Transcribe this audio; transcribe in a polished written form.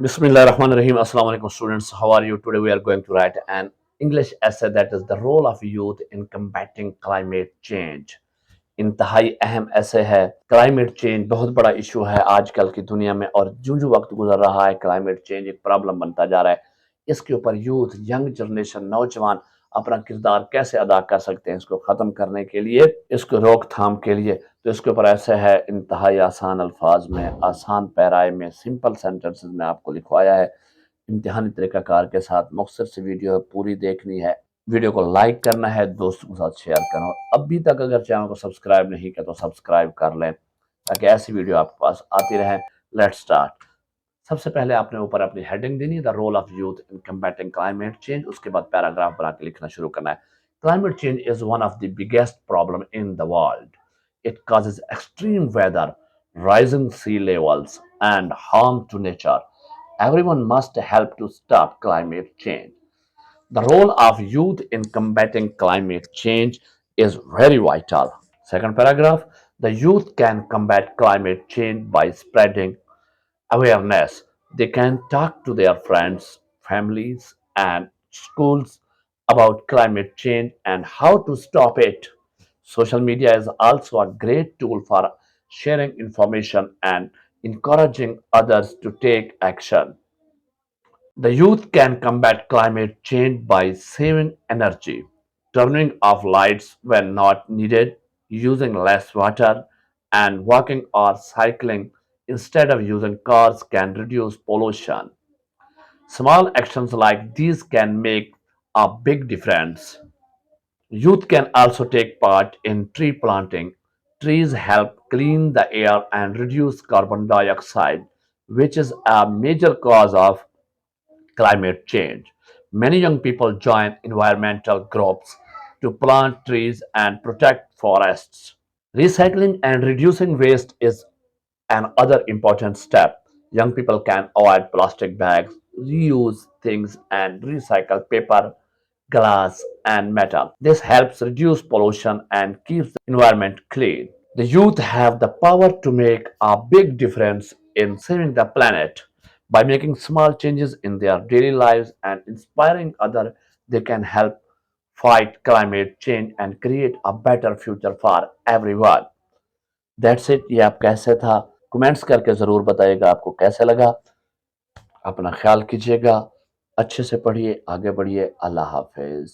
Bismillahirrahmanirrahim. Assalamu alaikum students. How are you? Today we are going to write an English essay that is the role of youth in combating climate change. इंतहाई अहम ऐसे है। Climate change बहुत बड़ा issue है आजकल की दुनिया में, और जो जो वक्त गुजर रहा है क्लाइमेट चेंज एक प्रॉब्लम बनता जा रहा है। इसके ऊपर यूथ, यंग जनरेशन, नौजवान अपना किरदार कैसे अदा कर सकते हैं इसको ख़त्म करने के लिए, इसको रोकथाम के लिए। तो इसके ऊपर ऐसे है, इंतहाई आसान अल्फाज में, आसान पैराए में, सिंपल सेंटेंसेस में आपको लिखवाया है। इम्तिहानी तरीक़ाकार के साथ मुख्तसर सी वीडियो पूरी देखनी है। वीडियो को लाइक करना है, दोस्तों के साथ शेयर करना। और अभी तक अगर चैनल को सब्सक्राइब नहीं किया तो सब्सक्राइब कर लें ताकि ऐसी वीडियो आपके पास आती रहे। Let's start. सबसे पहले आपने ऊपर अपनी हेडिंग देनी है, the role of youth in combating climate change. उसके बाद पैराग्राफ बना के लिखना शुरू करना है। Climate change is one of the biggest problem in the world. It causes extreme weather, rising sea levels, and harm to nature. Everyone must help to stop climate change. The role of youth in combating climate change is very vital. Second paragraph, the youth can combat climate change by spreading awareness. They can talk to their friends, families, and schools about climate change and how to stop it. Social media is also a great tool for sharing information and encouraging others to take action. The youth can combat climate change by saving energy, turning off lights when not needed, using less water, and walking or cycling instead of using cars can reduce pollution. Small actions like these can make a big difference. Youth can also take part in tree planting. Trees help clean the air and reduce carbon dioxide, which is a major cause of climate change. Many young people join environmental groups to plant trees and protect forests. Recycling and reducing waste is another important step. Young people can avoid plastic bags, reuse things, and recycle paper, glass, and metal. This helps reduce pollution and keeps the environment clean. The youth have the power to make a big difference in saving the planet. By making small changes in their daily lives and inspiring others, they can help fight climate change and create a better future for everyone. That's it। ये आप कैसे था, comments करके ज़रूर बताइएगा आपको कैसे लगा। अपना ख्याल कीजिएगा, अच्छे से पढ़िए, आगे बढ़िए। अल्लाह हाफिज़।